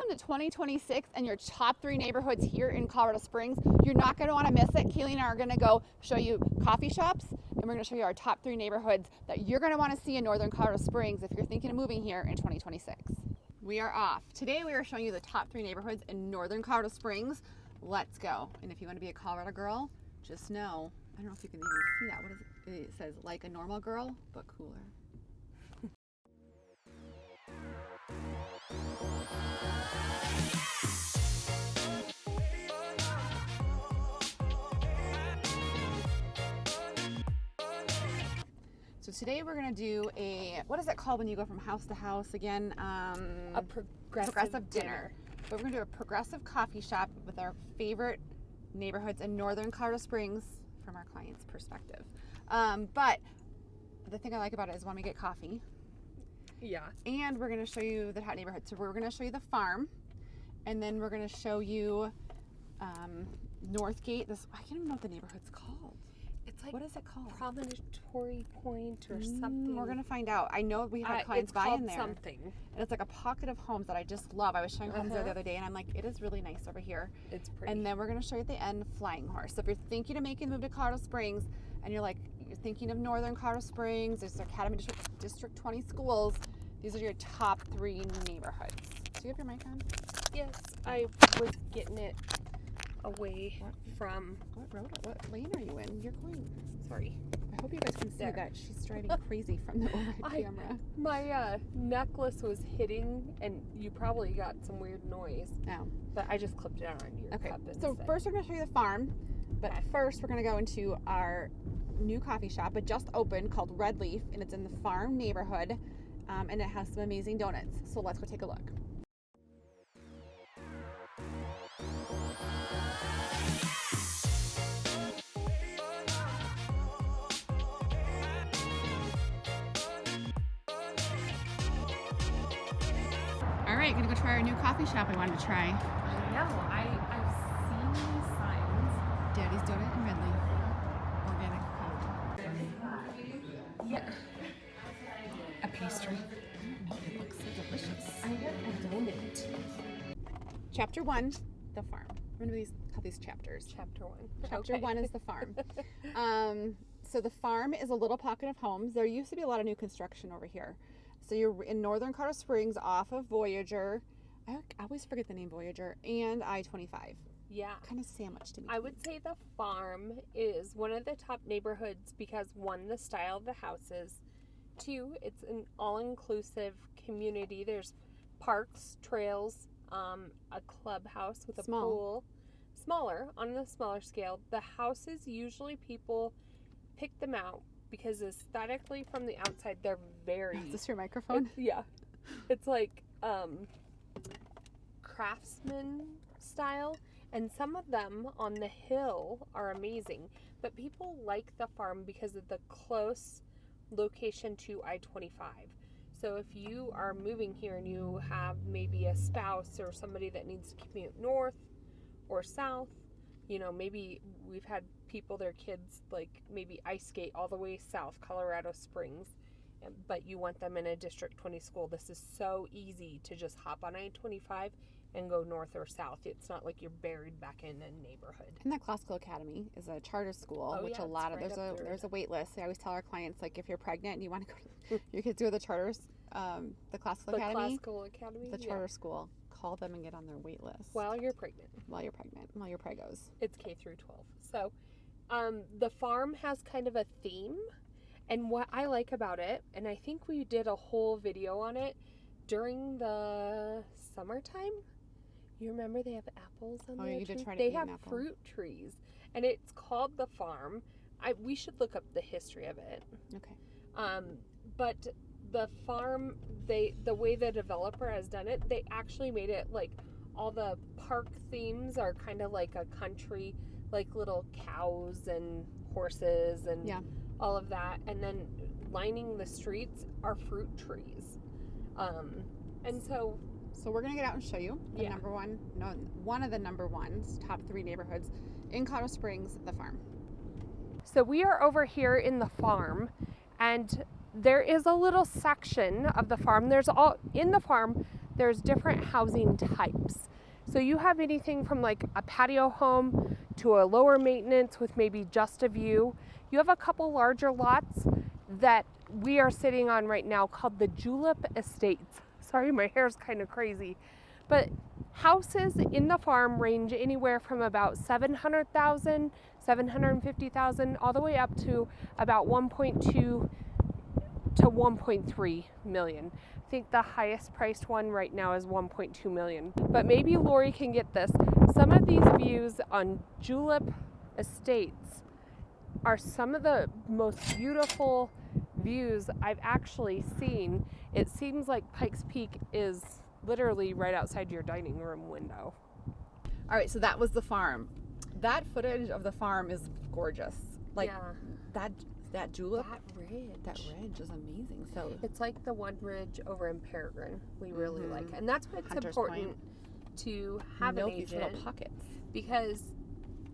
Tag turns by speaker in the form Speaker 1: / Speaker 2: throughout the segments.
Speaker 1: to 2026 and your top 3 neighborhoods here in Colorado Springs. You're not going to want to miss it. Kaylee and I are going to go show you coffee shops, and we're going to show you our top 3 neighborhoods that you're going to want to see in northern Colorado Springs if you're thinking of moving here in 2026. We are off. Today we are showing you the top 3 neighborhoods in northern Colorado Springs. Let's go. And if you want to be a Colorado girl, just know, I don't know if you can even see that. What is it? It says like a normal girl, but cooler. So today we're going to do a, what is it called when you go from house to house again?
Speaker 2: A progressive dinner.
Speaker 1: But we're going to do a progressive coffee shop with our favorite neighborhoods in northern Colorado Springs from our client's perspective. But the thing I like about it is when we get coffee.
Speaker 2: Yeah.
Speaker 1: And we're going to show you the hot neighborhood. So we're going to show you the farm, and then we're going to show you Northgate. I can't even know what the neighborhood's called.
Speaker 2: It's like,
Speaker 1: what is it called?
Speaker 2: Promontory Point or something.
Speaker 1: We're going to find out. I know we had clients buy in there.
Speaker 2: Something.
Speaker 1: And it's like a pocket of homes that I just love. I was showing homes there the other day, and I'm like, it is really nice over here.
Speaker 2: It's pretty.
Speaker 1: And then we're going to show you at the end Flying Horse. So if you're thinking of making the move to Colorado Springs, and you're thinking of northern Colorado Springs, there's Academy District 20 schools. These are your top 3 neighborhoods. Do you have your mic on?
Speaker 2: Yes, I was getting it away from.
Speaker 1: What road? What lane are you in? You're going.
Speaker 2: Sorry.
Speaker 1: I hope you guys can see that she's driving crazy from the overhead camera.
Speaker 2: My necklace was hitting, and you probably got some weird noise.
Speaker 1: Oh.
Speaker 2: But I just clipped it on your cup instead.
Speaker 1: So first we're going to show you the farm, but first we're going to go into our new coffee shop. It just opened called Red Leaf, and it's in the farm neighborhood, and it has some amazing donuts. So let's go take a look. All right, gonna go try our new coffee shop I wanted to try.
Speaker 2: I know. I've seen these signs.
Speaker 1: Daddy's Donut and Red Leaf. Organic coffee.
Speaker 2: Yeah. A pastry.
Speaker 1: It looks so delicious.
Speaker 2: I have a donut.
Speaker 1: Chapter 1, the farm. I'm gonna call these chapters.
Speaker 2: Chapter 1.
Speaker 1: Chapter 1 is the farm. So the farm is a little pocket of homes. There used to be a lot of new construction over here. So you're in northern Colorado Springs off of Voyager. I always forget the name Voyager, and I-25.
Speaker 2: Yeah.
Speaker 1: Kind of sandwiched to me.
Speaker 2: I would say the farm is one of the top neighborhoods because 1, the style of the houses. 2, it's an all-inclusive community. There's parks, trails, a clubhouse with a pool. On the smaller scale. The houses, usually people pick them out because aesthetically from the outside they're very...
Speaker 1: Is this your microphone?
Speaker 2: Yeah. It's like craftsman style, and some of them on the hill are amazing, but people like the farm because of the close location to I-25. So if you are moving here and you have maybe a spouse or somebody that needs to commute north or south, maybe we've had people, their kids maybe ice skate all the way south, Colorado Springs, but you want them in a District 20 school. This is so easy to just hop on I-25 and go north or south. It's not like you're buried back in a neighborhood.
Speaker 1: And that Classical Academy is a charter school, which there's a wait list. I always tell our clients, if you're pregnant and you want to go to your kids go to the charters, the Classical Academy, the charter school, call them and get on their wait list.
Speaker 2: While you're pregnant,
Speaker 1: while you're pregos.
Speaker 2: It's K through 12. So the farm has kind of a theme, and what I like about it, and I think we did a whole video on it during the summertime. You remember they have apples on their trees? They have fruit trees, and it's called the farm. We should look up the history of it.
Speaker 1: Okay.
Speaker 2: But the farm, the way the developer has done it, they actually made it all the park themes are kind of like a country, little cows and horses and all of that, and then lining the streets are fruit trees, and so
Speaker 1: we're gonna get out and show you the one of the number ones, top 3 neighborhoods in Colorado Springs, the farm.
Speaker 2: So we are over here in the farm, and there is a little section of the farm. In the farm, there's different housing types. So you have anything from like a patio home to a lower maintenance with maybe just a view. You have a couple larger lots that we are sitting on right now called the Julep Estates. Sorry, my hair's kind of crazy. But houses in the farm range anywhere from about 700,000, 750,000, all the way up to about 1.2 to 1.3 million. I think the highest priced one right now is 1.2 million. But maybe Lori can get this. Some of these views on Julep Estates are some of the most beautiful views I've actually seen. It seems like Pikes Peak is literally right outside your dining room window.
Speaker 1: All right, so that was the farm. That footage of the farm is gorgeous. Like that julep, that ridge is amazing. So
Speaker 2: it's like the one ridge over in Peregrine. We really like it, and that's why it's important to have an agent.
Speaker 1: These little pockets,
Speaker 2: because,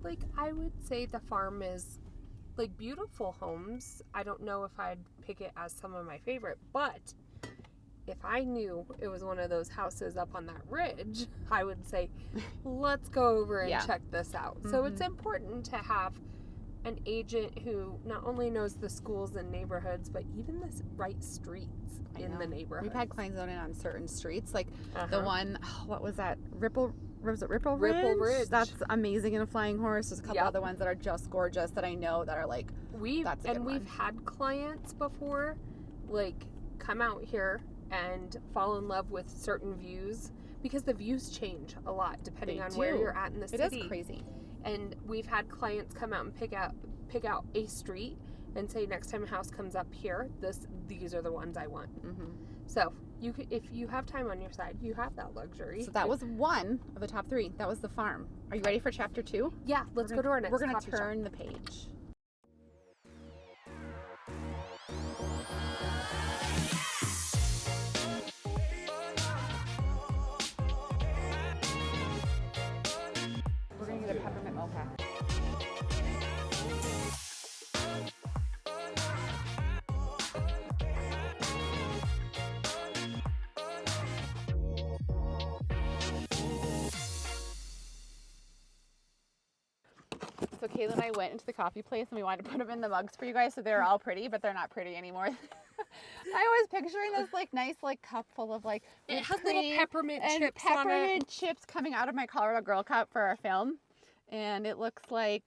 Speaker 2: like, I would say the farm is like beautiful homes. I don't know if I'd pick it as some of my favorite, but if I knew it was one of those houses up on that ridge, I would say, let's go over and check this out. So it's important to have an agent who not only knows the schools and neighborhoods, but even the right streets in the neighborhood.
Speaker 1: We've had clients zoning on certain streets, like the one, what was that? Ripple Ridge? That's amazing in a flying horse. There's a couple other ones that are just gorgeous that I know that are like,
Speaker 2: we've had clients before, like, come out here and fall in love with certain views, because the views change a lot depending on where you're at in the city.
Speaker 1: It is crazy.
Speaker 2: And we've had clients come out and pick out a street and say, next time a house comes up here, these are the ones I want. So if you have time on your side, you have that luxury.
Speaker 1: So that was one of the top 3. That was the farm. Are you ready for chapter 2?
Speaker 2: Yeah, let's go to our next.
Speaker 1: We're gonna turn the page. We're gonna get a peppermint mocha. So Kayla and I went into the coffee place and we wanted to put them in the mugs for you guys so they're all pretty, but they're not pretty anymore. I was picturing this like nice like cup full of like
Speaker 2: it has little peppermint chips on it.
Speaker 1: Peppermint chips coming out of my Colorado Girl Cup for our film, and it looks like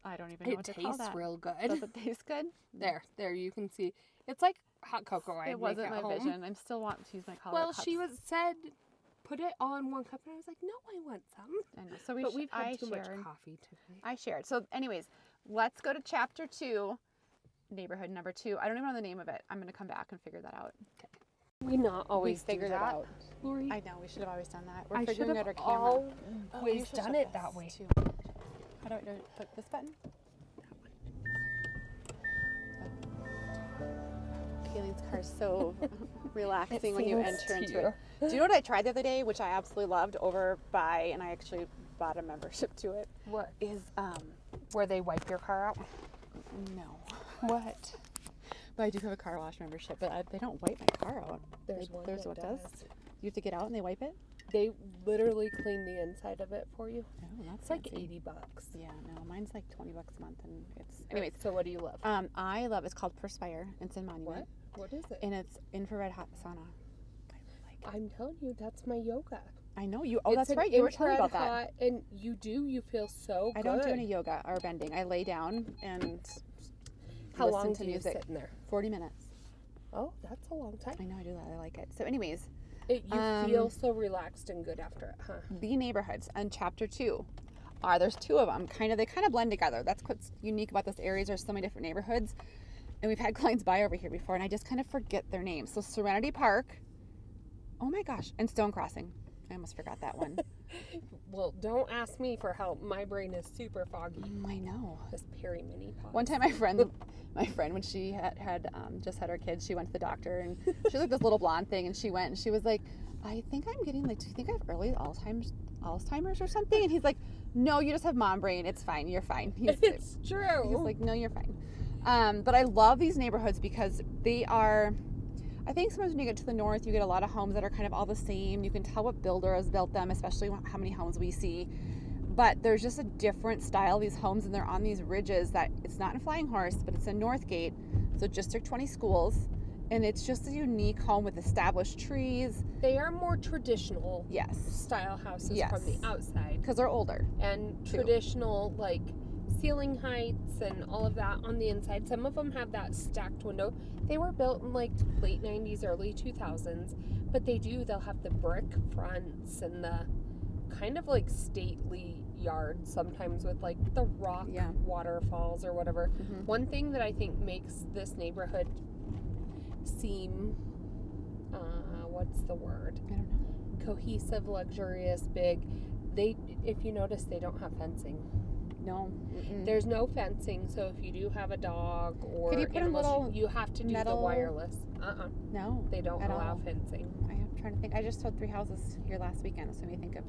Speaker 1: I don't even know what to call that. It tastes
Speaker 2: real good.
Speaker 1: Does it taste good?
Speaker 2: There you can see. It's like hot cocoa.
Speaker 1: It wasn't my vision. I still want to use my Colorado cups.
Speaker 2: Well, she said put it all in one cup, and I was like, no, I want some.
Speaker 1: I know. So we've
Speaker 2: had too much coffee today.
Speaker 1: I shared. So anyways, let's go to chapter 2, neighborhood number 2. I don't even know the name of it. I'm going to come back and figure that out.
Speaker 2: Okay. We not always
Speaker 1: figured it out.
Speaker 2: Lori?
Speaker 1: I know. We should have always done that. We're figuring out our camera.
Speaker 2: Always done it that way.
Speaker 1: Too. How do I do it? This button? Kayleen's car is so relaxing when you enter into it. Do you know what I tried the other day, which I absolutely loved, over by, and I actually bought a membership to it?
Speaker 2: What?
Speaker 1: Is,
Speaker 2: where they wipe your car out?
Speaker 1: No.
Speaker 2: What?
Speaker 1: But I do have a car wash membership, but they don't wipe my car out.
Speaker 2: There's one that does.
Speaker 1: You have to get out and they wipe it?
Speaker 2: They literally clean the inside of it for you.
Speaker 1: Oh, that's
Speaker 2: it's like
Speaker 1: fancy.
Speaker 2: $80.
Speaker 1: Yeah, no, mine's like $20 a month, and it's. Anyways,
Speaker 2: so what do you love?
Speaker 1: I love. It's called Perspire. It's in Monument.
Speaker 2: What is it?
Speaker 1: And it's infrared hot sauna.
Speaker 2: I'm telling you, that's my yoga.
Speaker 1: I know you. Oh, that's right. You were telling me about that.
Speaker 2: And you feel so good.
Speaker 1: I don't do any yoga or bending. I lay down and
Speaker 2: how
Speaker 1: listen
Speaker 2: long
Speaker 1: to
Speaker 2: do you
Speaker 1: music.
Speaker 2: sit in there?
Speaker 1: 40 minutes.
Speaker 2: Oh, that's a long time.
Speaker 1: I know, I do that. I like it. So anyways.
Speaker 2: You feel so relaxed and good after it, huh?
Speaker 1: The neighborhoods on chapter 2 there's 2 of them. They kind of blend together. That's what's unique about this area. There's so many different neighborhoods. And we've had clients buy over here before, and I just kind of forget their names. So Serenity Park. Oh my gosh. And Stone Crossing. I almost forgot that one.
Speaker 2: Well, don't ask me for help. My brain is super foggy.
Speaker 1: I know.
Speaker 2: This Perry mini pot.
Speaker 1: One time my friend, when she had just had her kids, she went to the doctor, and she looked this little blonde thing, and she went and she was like, I think I'm getting do you think I have early Alzheimer's or something? And he's like, no, you just have mom brain. It's fine. You're fine.
Speaker 2: It's true.
Speaker 1: He's like, no, you're fine. But I love these neighborhoods because they are, I think sometimes when you get to the north, you get a lot of homes that are kind of all the same. You can tell what builder has built them, especially how many homes we see. But there's just a different style of these homes, and they're on these ridges that it's not in Flying Horse, but it's in Northgate, so District 20 schools. And it's just a unique home with established trees.
Speaker 2: They are more traditional
Speaker 1: Yes.
Speaker 2: style houses
Speaker 1: Yes.
Speaker 2: from the outside.
Speaker 1: Because they're older.
Speaker 2: And traditional, like, ceiling heights and all of that on the inside. Some of them have that stacked window. They were built in, like, late 90s, early 2000s. But they'll have the brick fronts and the kind of, like, stately yards sometimes with, like, the rock waterfalls or whatever.
Speaker 1: Mm-hmm.
Speaker 2: One thing that I think makes this neighborhood seem, what's the word?
Speaker 1: I don't know.
Speaker 2: Cohesive, luxurious, big. If you notice, they don't have fencing.
Speaker 1: No. Mm-mm.
Speaker 2: There's no fencing, so if you do have a dog or
Speaker 1: Could you put
Speaker 2: animals,
Speaker 1: a little
Speaker 2: you have to do the
Speaker 1: metal-
Speaker 2: wireless.
Speaker 1: No.
Speaker 2: They don't
Speaker 1: at
Speaker 2: allow
Speaker 1: all.
Speaker 2: fencing.
Speaker 1: I'm trying to think. I just sold 3 houses here last weekend, so it made me think of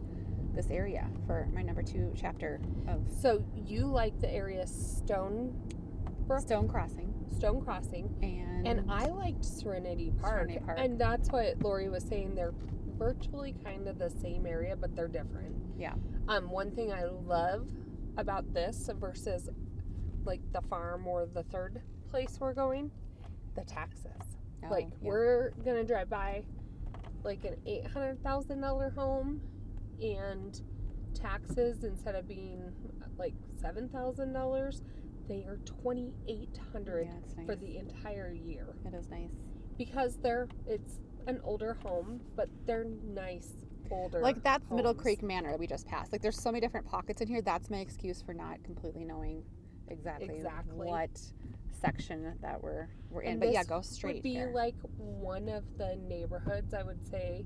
Speaker 1: this area for my number 2 chapter of
Speaker 2: So you like the area Stone
Speaker 1: Crossing.
Speaker 2: And I liked Serenity Park. And that's what Lori was saying. They're virtually kind of the same area, but they're different.
Speaker 1: Yeah.
Speaker 2: One thing I love about this versus like the farm or the third place we're going, the taxes. We're going to drive by like an $800,000 home, and taxes, instead of being like $7,000, they are $2,800
Speaker 1: nice.
Speaker 2: for the entire year.
Speaker 1: It is nice.
Speaker 2: Because it's an older home, but they're nice older
Speaker 1: Like that's
Speaker 2: homes.
Speaker 1: Middle Creek Manor that we just passed. Like there's so many different pockets in here. That's my excuse for not completely knowing exactly. What section that we're in.
Speaker 2: And
Speaker 1: but
Speaker 2: this
Speaker 1: go straight
Speaker 2: would be
Speaker 1: here.
Speaker 2: like one of the neighborhoods, I would say,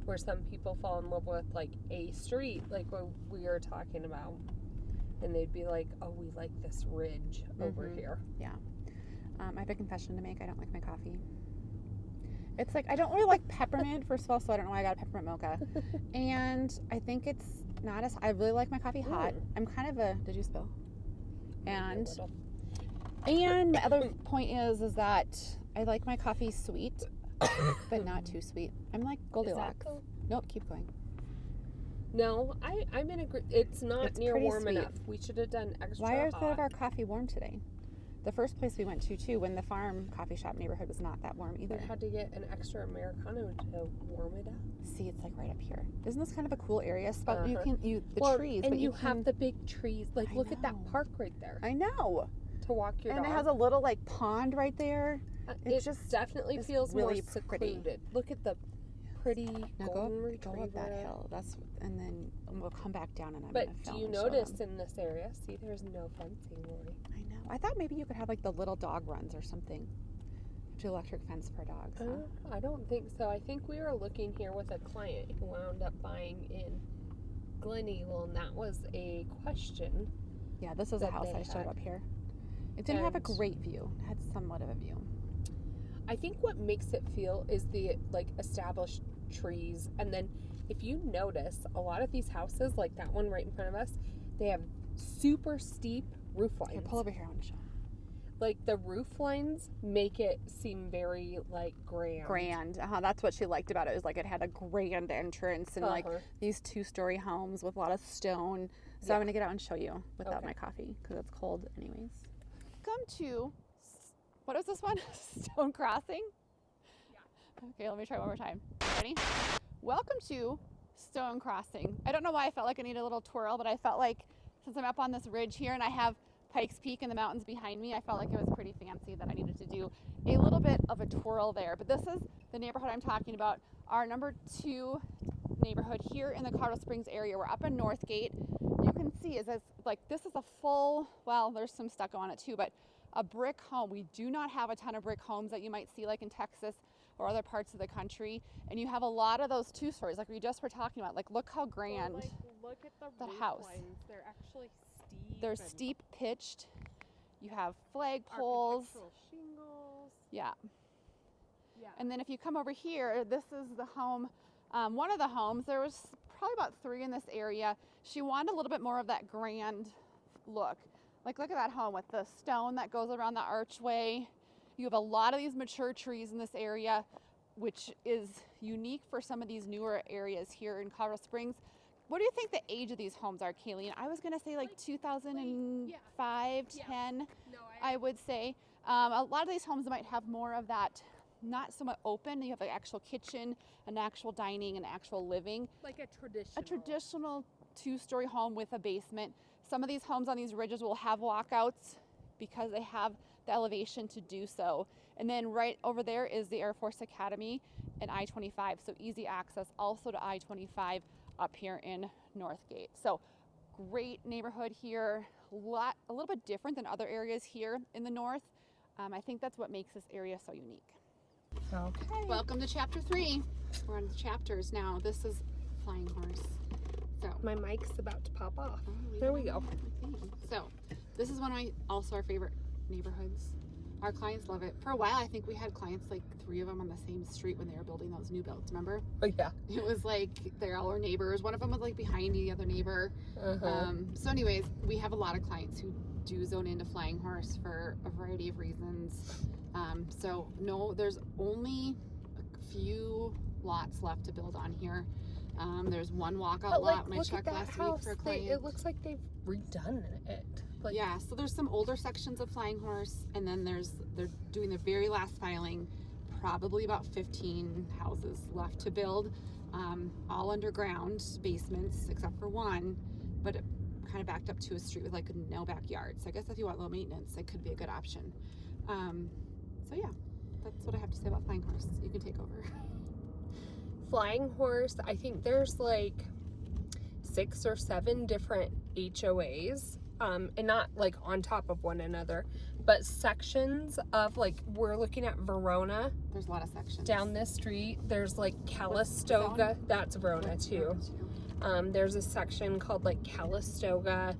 Speaker 2: where some people fall in love with, like a street, like what we were talking about. And they'd be like, oh, we like this ridge over here.
Speaker 1: Yeah. I have a confession to make. I don't like my coffee. It's like, I don't really like peppermint, first of all, so I don't know why I got a peppermint mocha. And I think it's not as, I really like my coffee hot. I'm kind of did you spill? And my other point is that I like my coffee sweet, but not too sweet. I'm like Goldilocks. Nope, keep going.
Speaker 2: No, I'm in agreement. It's not near warm
Speaker 1: sweet.
Speaker 2: enough. We should have done extra
Speaker 1: Why is
Speaker 2: hot.
Speaker 1: none of our coffee warm today? The first place we went to, too, when the farm coffee shop neighborhood was not that warm either.
Speaker 2: We had to get an extra Americano to warm it up.
Speaker 1: See, it's like right up here. Isn't this kind of a cool area? Spot
Speaker 2: Uh-huh.
Speaker 1: trees,
Speaker 2: and
Speaker 1: but
Speaker 2: you have the big trees. Like,
Speaker 1: I
Speaker 2: look at that
Speaker 1: know.
Speaker 2: park right there
Speaker 1: I know.
Speaker 2: to walk your
Speaker 1: And
Speaker 2: dog.
Speaker 1: it has a little like pond right there.
Speaker 2: It
Speaker 1: just
Speaker 2: definitely
Speaker 1: is
Speaker 2: feels
Speaker 1: really
Speaker 2: more secluded. Look at the pretty
Speaker 1: Now
Speaker 2: golden
Speaker 1: go
Speaker 2: retriever.
Speaker 1: up that hill. And then we'll come back down and I'm
Speaker 2: But
Speaker 1: gonna
Speaker 2: do
Speaker 1: film
Speaker 2: you
Speaker 1: and show
Speaker 2: notice
Speaker 1: them.
Speaker 2: in this area? See, there's no fencing, Lori.
Speaker 1: I know. I thought maybe you could have like the little dog runs or something. To electric fence for dogs. Huh?
Speaker 2: I don't think so. I think we were looking here with a client who wound up buying in Glen Eagle, and that was a question.
Speaker 1: Yeah, this is a
Speaker 2: that
Speaker 1: house
Speaker 2: they
Speaker 1: I showed
Speaker 2: had.
Speaker 1: up here. It didn't have a
Speaker 2: And-
Speaker 1: great view. It had somewhat of a view.
Speaker 2: I think what makes it feel is the like established trees, and then if you notice, a lot of these houses, like that one right in front of us, they have super steep roof lines.
Speaker 1: Here, pull over here. I want to show.
Speaker 2: Like the roof lines make it seem very like grand.
Speaker 1: That's what she liked about it. It was like it had a grand entrance and like these 2-story homes with a lot of stone. So I'm going to get out and show you without my coffee because it's cold anyways. Come to, what is this one? Stone Crossing? Yeah. Okay, let me try one more time. Ready? Welcome to Stone Crossing. I don't know why I felt like I needed a little twirl, but I felt like since I'm up on this ridge here and I have Pikes Peak and the mountains behind me, I felt like it was pretty fancy that I needed to do a little bit of a twirl there. But this is the neighborhood I'm talking about, our number 2 neighborhood here in the Colorado Springs area. We're up in Northgate. You can see is like this is a full, well, there's some stucco on it too, but a brick home. We do not have a ton of brick homes that you might see like in Texas or other parts of the country. And you have a lot of those 2-stories like we just were talking about. Like look how grand
Speaker 2: look at
Speaker 1: the
Speaker 2: roof
Speaker 1: house.
Speaker 2: lines. They're actually steep.
Speaker 1: They're steep pitched. You have flagpoles.
Speaker 2: Architectural shingles.
Speaker 1: Yeah.
Speaker 2: Yeah.
Speaker 1: And then if you come over here, this is the home, one of the homes. There was probably about 3 in this area. She wanted a little bit more of that grand look. Like look at that home with the stone that goes around the archway. You have a lot of these mature trees in this area. which is unique for some of these newer areas here in Colorado Springs. What do you think the age of these homes are, Kayleen? I was going to say like 2005, 10,
Speaker 2: No,
Speaker 1: I would say. A lot of these homes might have more of that, not somewhat open. You have an actual kitchen, an actual dining, an actual living.
Speaker 2: like a
Speaker 1: traditional 2-story home with a basement. Some of these homes on these ridges will have walkouts because they have the elevation to do so. And then right over there is the Air Force Academy and I-25, so easy access also to I-25 up here in Northgate. So great neighborhood here, a little bit different than other areas here in the north. I think that's what makes this area so unique.
Speaker 2: Okay.
Speaker 1: Welcome to chapter 3. We're on the chapters now. This is Flying Horse. So
Speaker 2: My mic's about to pop off. There we go.
Speaker 1: So this is one of our favorite neighborhoods. Our clients love it. For a while, I think we had clients, like 3 of them on the same street when they were building those new builds, remember?
Speaker 2: Oh, yeah.
Speaker 1: It was like they're all our neighbors. One of them was like behind the other neighbor. So anyways, we have a lot of clients who do zone into Flying Horse for a variety of reasons. So no, there's only a few lots left to build on here. There's one walkout lot when I checked last week for a client.
Speaker 2: It looks like they've redone it. Like,
Speaker 1: yeah, so there's some older sections of Flying Horse, and then they're doing the very last filing, probably about 15 houses left to build, all underground basements except for one, but it kind of backed up to a street with like no backyard. So I guess if you want low maintenance, it could be a good option. So yeah, that's what I have to say about Flying Horse. You can take over.
Speaker 2: Flying Horse, I think there's like 6 or 7 different HOAs. And not like on top of one another, but sections of, like, we're looking at Verona.
Speaker 1: There's a lot of sections.
Speaker 2: Down this street, there's like Calistoga. That's Verona too. There's a section called like Calistoga.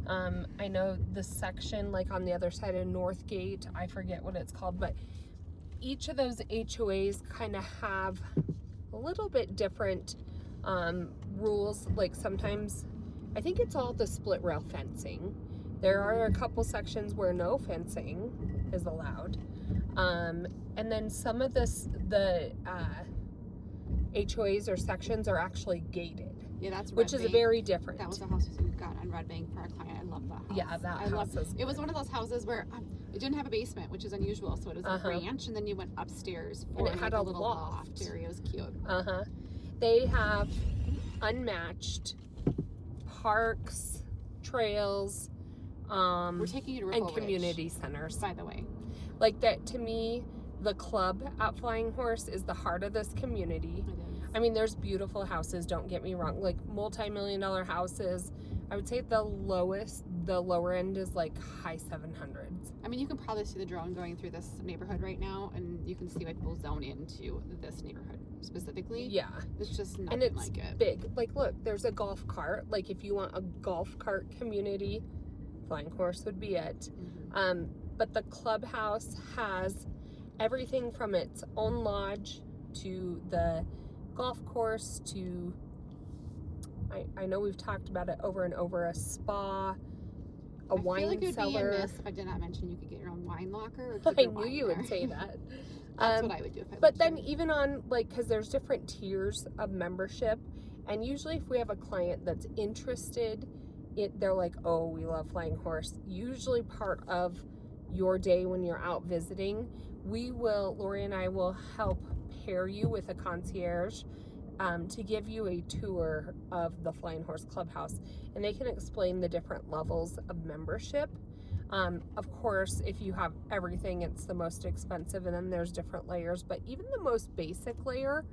Speaker 2: I know the section like on the other side of Northgate, I forget what it's called, but each of those HOAs kind of have a little bit different rules. Like sometimes, I think it's all the split rail fencing. There are a couple sections where no fencing is allowed. And then some of the HOAs or sections are actually gated.
Speaker 1: Yeah, that's Red
Speaker 2: which
Speaker 1: Bank.
Speaker 2: is very different.
Speaker 1: That was a house we got on Red Bank for our client. I love that house.
Speaker 2: Yeah, that house is
Speaker 1: It was one of those houses where it didn't have a basement, which is unusual. So it was a ranch, and then you went upstairs for
Speaker 2: and it had
Speaker 1: like
Speaker 2: a
Speaker 1: little
Speaker 2: loft
Speaker 1: area. It was cute.
Speaker 2: They have unmatched parks, trails,
Speaker 1: We're taking you to Ripple
Speaker 2: and community centers.
Speaker 1: by the way.
Speaker 2: Like that, to me, the club at Flying Horse is the heart of this community.
Speaker 1: It is.
Speaker 2: I mean, there's beautiful houses, don't get me wrong, like multi-million-dollar houses. I would say the lower end is like high 700s.
Speaker 1: I mean, you can probably see the drone going through this neighborhood right now, and you can see why people zone into this neighborhood specifically.
Speaker 2: Yeah.
Speaker 1: It's just nothing
Speaker 2: And it's
Speaker 1: like it.
Speaker 2: big. Like, look, there's a golf cart. Like, if you want a golf cart community, Flying Horse would be it. But the clubhouse has everything from its own lodge to the golf course to, I know we've talked about it over and over, a spa, a wine
Speaker 1: I feel like it would
Speaker 2: cellar.
Speaker 1: be amiss if I did not mention you could get your own wine locker. Or keep
Speaker 2: I
Speaker 1: your
Speaker 2: knew
Speaker 1: wine
Speaker 2: you
Speaker 1: there.
Speaker 2: would say that.
Speaker 1: That's what I would do if I
Speaker 2: But
Speaker 1: lived
Speaker 2: then
Speaker 1: here.
Speaker 2: even on, like, because there's different tiers of membership, and usually if we have a client that's interested, they're like, oh, we love Flying Horse. Usually part of your day when you're out visiting, Lori and I will help pair you with a concierge to give you a tour of the Flying Horse Clubhouse, and they can explain the different levels of membership. Of course, if you have everything, it's the most expensive, and then there's different layers, but even the most basic layer,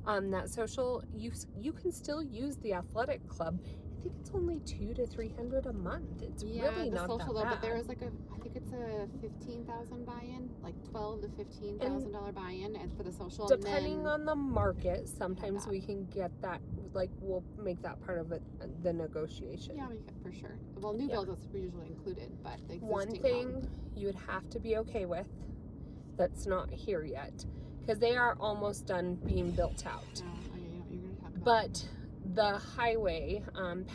Speaker 2: that social, you can still use the athletic club. I think it's only $200 to $300 a month. It's really
Speaker 1: the
Speaker 2: not
Speaker 1: social
Speaker 2: that
Speaker 1: though,
Speaker 2: bad.
Speaker 1: but there is like I think it's a $15,000 buy-in, like $12,000 to $15,000 buy-in, and for the social.
Speaker 2: Depending
Speaker 1: and then,
Speaker 2: on the market, sometimes
Speaker 1: that.
Speaker 2: we can get that, like, we'll make that part of it, the negotiation.
Speaker 1: yeah, for sure. Well, new builds is usually included, but the existing
Speaker 2: One thing you would have to be okay with that's not here yet, because they are almost done being built out.
Speaker 1: Oh, yeah, you're going to talk about
Speaker 2: But the highway,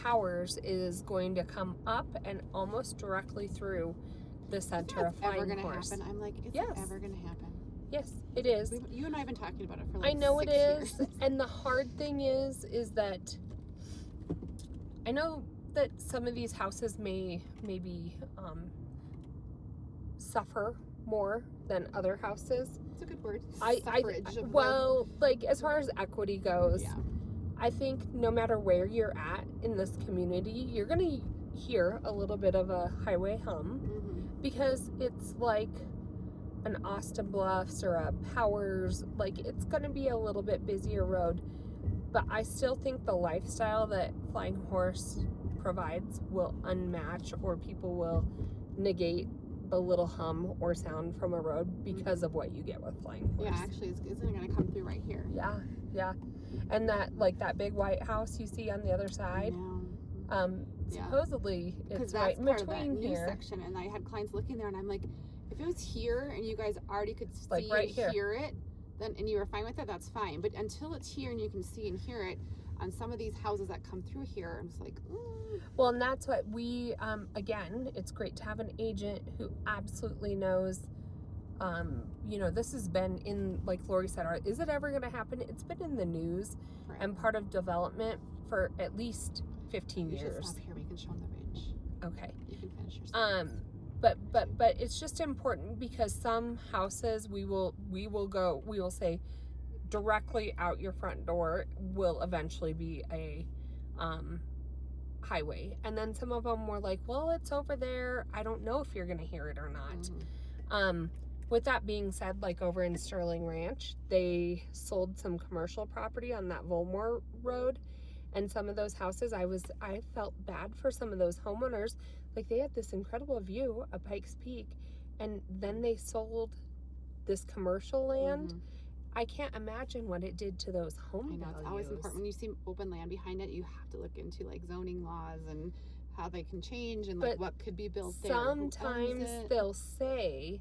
Speaker 2: Powers, is going to come up and almost directly through the center of
Speaker 1: ever
Speaker 2: Flying
Speaker 1: going to
Speaker 2: Horse.
Speaker 1: happen. I'm like, is
Speaker 2: Yes.
Speaker 1: it ever going to happen?
Speaker 2: Yes, it is.
Speaker 1: You and I have been talking about it for like
Speaker 2: I know
Speaker 1: 6
Speaker 2: it is.
Speaker 1: years.
Speaker 2: And the hard thing is that I know that some of these houses maybe suffer more than other houses.
Speaker 1: It's a good word.
Speaker 2: Suffrage. Well, like as far as equity goes,
Speaker 1: yeah.
Speaker 2: I think no matter where you're at in this community, you're gonna hear a little bit of a highway hum because it's like an Austin Bluffs or a Powers. Like it's gonna be a little bit busier road, but I still think the lifestyle that Flying Horse provides will unmatch, or people will negate the little hum or sound from a road because of what you get with Flying Horse.
Speaker 1: Yeah, actually, it's going to come through right here.
Speaker 2: Yeah. And that big white house you see on the other side, supposedly it's right in between
Speaker 1: part of that new
Speaker 2: here.
Speaker 1: section, and I had clients looking there, and I'm like, if it was here and you guys already could see
Speaker 2: like right
Speaker 1: and hear it, then and you were fine with it, that's fine. But until it's here and you can see and hear it, on some of these houses that come through here, I'm just like,
Speaker 2: Well, and that's what we, again, it's great to have an agent who absolutely knows, this has been in, like Lori said, is it ever going to happen? It's been in the news and part of development for at least 15 years.
Speaker 1: Should stop here. We can show them the ridge.
Speaker 2: Okay.
Speaker 1: You can finish your sentence.
Speaker 2: But it's just important because some houses we will say directly out your front door will eventually be a highway, and then some of them were like, well, it's over there, I don't know if you're gonna hear it or not. With that being said, like over in Sterling Ranch, they sold some commercial property on that Volmore Road, and some of those houses, I felt bad for some of those homeowners. Like they had this incredible view of Pikes Peak, and then they sold this commercial land. I can't imagine what it did to those home values.
Speaker 1: It's always important when you see open land behind it. You have to look into like zoning laws and how they can change and like what could be built there.
Speaker 2: Sometimes they'll say,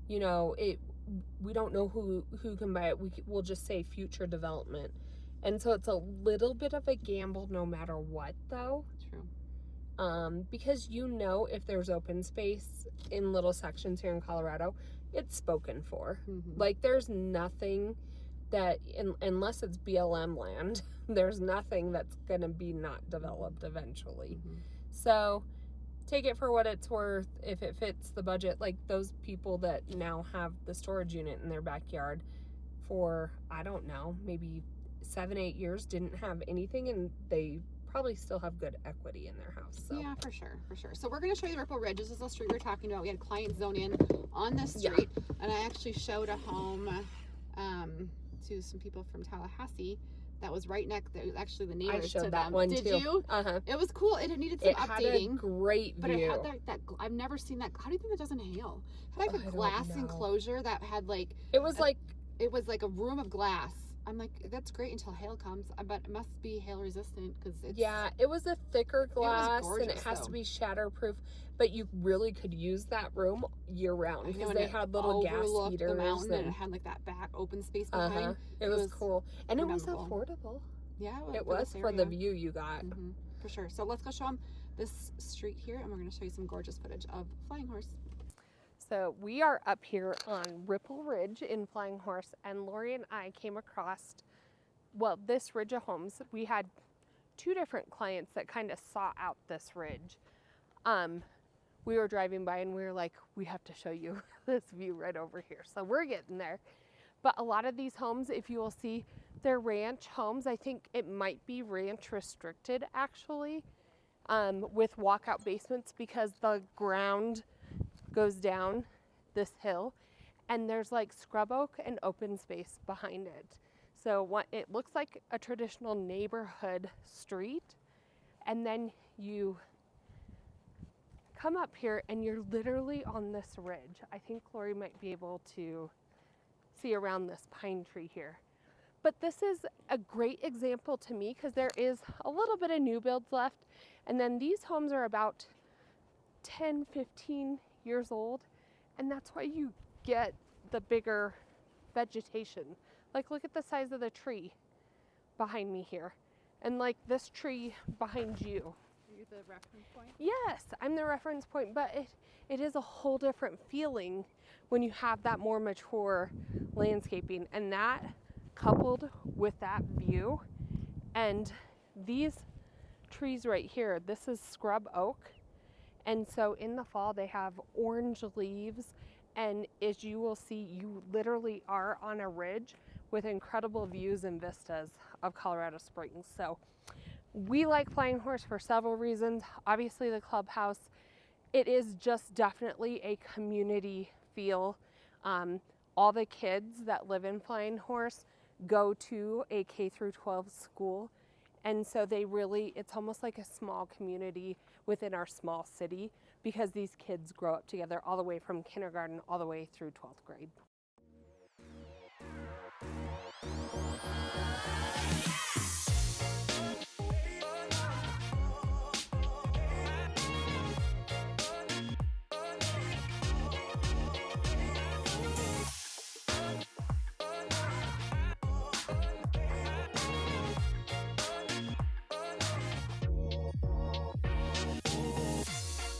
Speaker 2: we don't know who can buy it. We'll just say future development, and so it's a little bit of a gamble no matter what, though.
Speaker 1: True.
Speaker 2: Because if there's open space in little sections here in Colorado, it's spoken for. Like there's nothing that unless it's BLM land, there's nothing that's gonna be not developed eventually. So take it for what it's worth. If it fits the budget, like those people that now have the storage unit in their backyard for, I don't know, maybe 7-8 years didn't have anything, and they probably still have good equity in their house. So.
Speaker 1: Yeah, for sure. So we're going to show you the Ripple Ridge. This is the street we were talking about. We had clients zone in on this street, and I actually showed a home to some people from Tallahassee that was right next. That was actually the neighbors
Speaker 2: I showed
Speaker 1: to
Speaker 2: that
Speaker 1: them.
Speaker 2: one
Speaker 1: Did
Speaker 2: too.
Speaker 1: you?
Speaker 2: It
Speaker 1: was cool. It needed some updating.
Speaker 2: It had a great view.
Speaker 1: But it had that I've never seen that. How do you think that doesn't hail? It had like a glass enclosure that had like.
Speaker 2: It was like
Speaker 1: a room of glass. I'm like, that's great until hail comes, but it must be hail resistant because it's...
Speaker 2: Yeah, it was a thicker glass,
Speaker 1: gorgeous,
Speaker 2: and it has to be shatterproof, but you really could use that room year round because they had little gas heaters.
Speaker 1: The mountain, and it had like that back open space behind.
Speaker 2: It was cool, and it was affordable.
Speaker 1: Yeah,
Speaker 2: it was for the view you got.
Speaker 1: For sure. So let's go show them this street here, and we're going to show you some gorgeous footage of Flying Horse.
Speaker 2: So we are up here on Ripple Ridge in Flying Horse, and Lori and I came across, this ridge of homes. We had 2 different clients that kind of saw out this ridge. We were driving by and we were like, we have to show you this view right over here. So we're getting there. But a lot of these homes, if you will see, they're ranch homes. I think it might be ranch restricted actually, with walkout basements because the ground goes down this hill and there's like scrub oak and open space behind it. So it looks like a traditional neighborhood street, and then you come up here and you're literally on this ridge. I think Lori might be able to see around this pine tree here. But this is a great example to me because there is a little bit of new builds left, and then these homes are about 10, 15 years old, and that's why you get the bigger vegetation. Like look at the size of the tree behind me here, and like this tree behind you.
Speaker 1: you the reference point?
Speaker 2: Yes, I'm the reference point, but it is a whole different feeling when you have that more mature landscaping, and that coupled with that view and these trees right here, this is scrub oak, and so in the fall they have orange leaves, and as you will see, you literally are on a ridge with incredible views and vistas of Colorado Springs. So we like Flying Horse for several reasons. Obviously the clubhouse, it is just definitely a community feel. All the kids that live in Flying Horse go to a K through 12 school, and so they really, it's almost like a small community within our small city because these kids grow up together all the way from kindergarten all the way through 12th grade.